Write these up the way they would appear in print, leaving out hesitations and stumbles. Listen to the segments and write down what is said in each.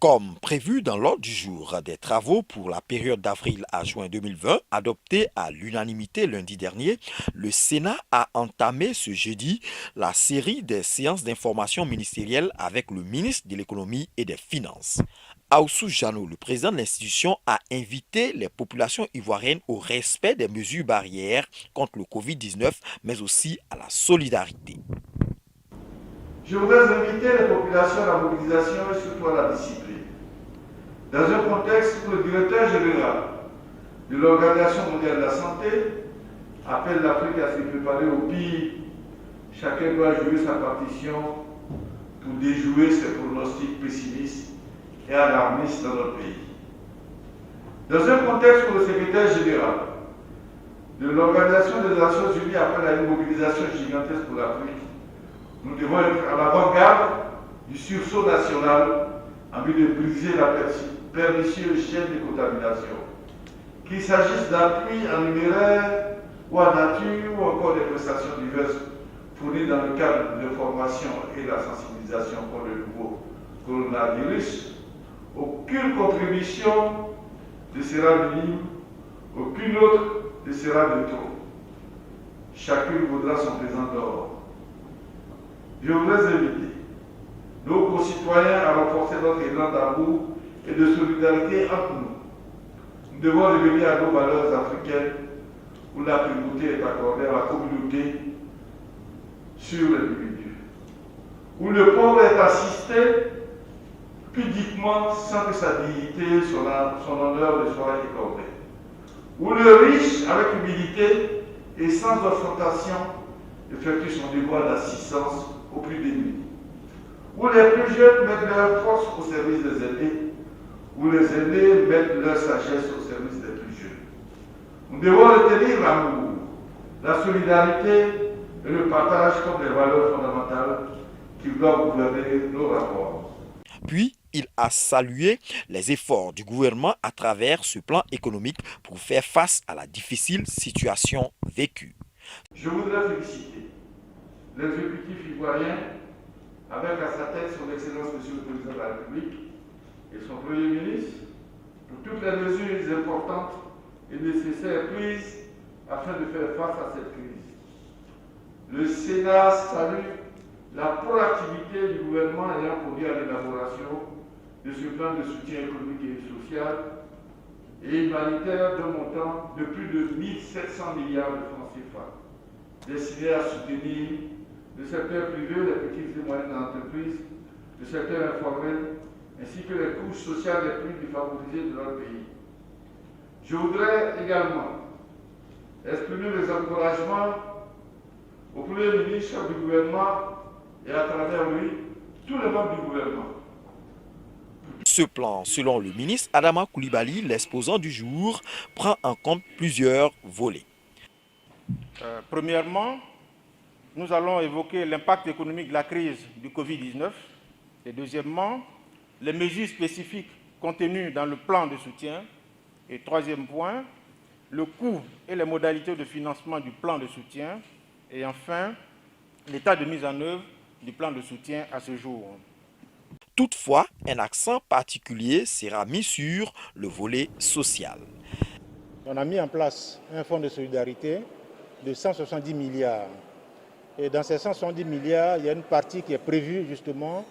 Comme prévu dans l'ordre du jour des travaux pour la période d'avril à juin 2020, adopté à l'unanimité lundi dernier, le Sénat a entamé ce jeudi la série des séances d'information ministérielle avec le ministre de l'Économie et des Finances. Aoussou Jano, le président de l'institution, a invité les populations ivoiriennes au respect des mesures barrières contre le Covid-19, mais aussi à la solidarité. Je voudrais inviter les populations à la mobilisation et surtout à la discipline. Dans un contexte où le directeur général de l'Organisation mondiale de la santé appelle l'Afrique à se préparer au pire, chacun doit jouer sa partition pour déjouer ces pronostics pessimistes et alarmistes dans notre pays. Dans un contexte où le secrétaire général de l'Organisation des Nations Unies appelle à une mobilisation gigantesque pour l'Afrique, nous devons être à l'avant-garde du sursaut national en vue de briser la pernicieuse chaîne de contamination. Qu'il s'agisse d'appui en numéraire ou en nature ou encore des prestations diverses fournies dans le cadre de l'information et de la sensibilisation pour le nouveau coronavirus, aucune contribution ne sera minime, aucune autre ne sera de trop. Chacune vaudra son pesant d'or. Je voudrais inviter nos concitoyens à renforcer notre élan d'amour et de solidarité entre nous. Nous devons revenir à nos valeurs africaines où la primauté est accordée à la communauté sur l'individu, où le pauvre est assisté pudiquement sans que sa dignité, son honneur ne soit écorné, où le riche, avec humilité et sans ostentation, effectue son devoir d'assistance aux plus démunis, où les plus jeunes mettent leur force au service des aînés, où les aînés mettent leur sagesse au service des plus jeunes. Nous devons retenir l'amour, la solidarité et le partage comme des valeurs fondamentales qui doivent gouverner nos rapports. Puis, il a salué les efforts du gouvernement à travers ce plan économique pour faire face à la difficile situation vécue. Je voudrais féliciter l'exécutif ivoirien, avec à sa tête son Excellence Monsieur le Président de la République et son Premier ministre, pour toutes les mesures importantes et nécessaires prises afin de faire face à cette crise. Le Sénat salue la proactivité du gouvernement ayant conduit à l'élaboration de ce plan de soutien économique et social et humanitaire d'un montant de plus de 1700 milliards de francs CFA, destiné à soutenir le secteur privé, les petites et moyennes entreprises, le secteur informel, ainsi que les couches sociales les plus défavorisées de notre pays. Je voudrais également exprimer mes encouragements au Premier ministre, chef du gouvernement, et à travers lui, tous les membres du gouvernement. Ce plan, selon le ministre Adama Coulibaly, l'exposant du jour, prend en compte plusieurs volets. Premièrement, nous allons évoquer l'impact économique de la crise du Covid-19. Et deuxièmement, les mesures spécifiques contenues dans le plan de soutien. Et troisième point, le coût et les modalités de financement du plan de soutien. Et enfin, l'état de mise en œuvre du plan de soutien à ce jour. Toutefois, un accent particulier sera mis sur le volet social. On a mis en place un fonds de solidarité de 170 milliards. Et dans ces 170 milliards, il y a une partie qui est prévue justement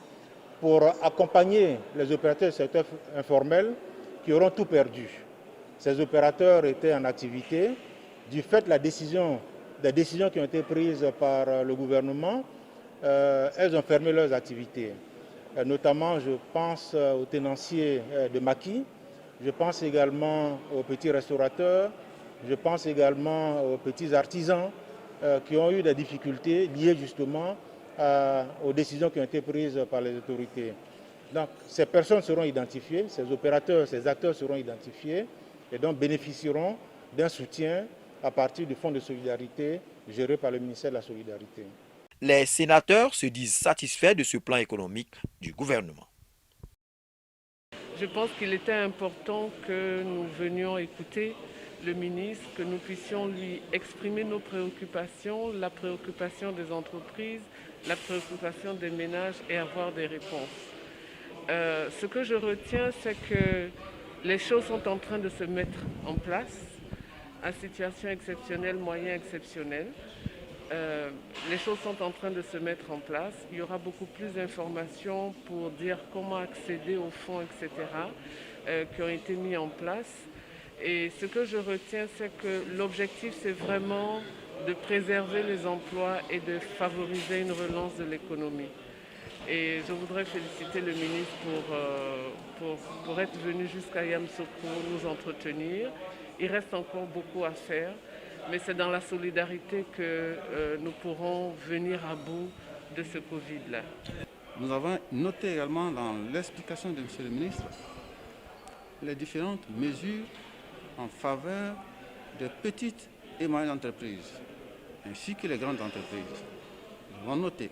pour accompagner les opérateurs du secteur informel qui auront tout perdu. Ces opérateurs étaient en activité. Du fait des décisions qui ont été prises par le gouvernement, elles ont fermé leurs activités. Notamment, je pense aux tenanciers de maquis, je pense également aux petits restaurateurs, je pense également aux petits artisans qui ont eu des difficultés liées justement aux décisions qui ont été prises par les autorités. Donc, ces personnes seront identifiées, ces opérateurs, ces acteurs seront identifiés et donc bénéficieront d'un soutien à partir du fonds de solidarité géré par le ministère de la Solidarité. Les sénateurs se disent satisfaits de ce plan économique du gouvernement. Je pense qu'il était important que nous venions écouter le ministre, que nous puissions lui exprimer nos préoccupations, la préoccupation des entreprises, la préoccupation des ménages et avoir des réponses. Ce que je retiens, c'est que les choses sont en train de se mettre en place à situation exceptionnelle, moyen exceptionnel. Les choses sont en train de se mettre en place. Il y aura beaucoup plus d'informations pour dire comment accéder aux fonds, etc., qui ont été mis en place. Et ce que je retiens, c'est que l'objectif, c'est vraiment de préserver les emplois et de favoriser une relance de l'économie. Et je voudrais féliciter le ministre pour être venu jusqu'à Yamoussoukro nous entretenir. Il reste encore beaucoup à faire, mais c'est dans la solidarité que nous pourrons venir à bout de ce Covid-là. Nous avons noté également dans l'explication de M. le ministre les différentes mesures en faveur des petites et moyennes entreprises, ainsi que les grandes entreprises. Nous avons noté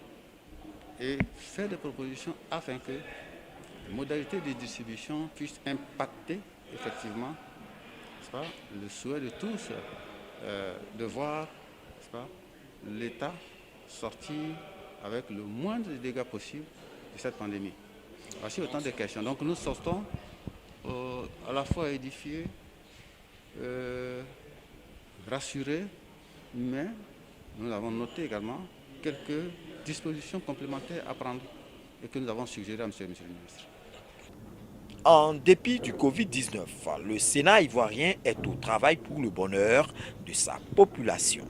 et fait des propositions afin que les modalités de distribution puissent impacter effectivement le souhait de tous de voir l'État sortir avec le moindre de dégâts possible de cette pandémie. Voici autant de questions. Donc nous sortons à la fois édifiés, rassurés, mais nous avons noté également quelques dispositions complémentaires à prendre et que nous avons suggérées à monsieur le ministre. En dépit du Covid-19, le Sénat ivoirien est au travail pour le bonheur de sa population.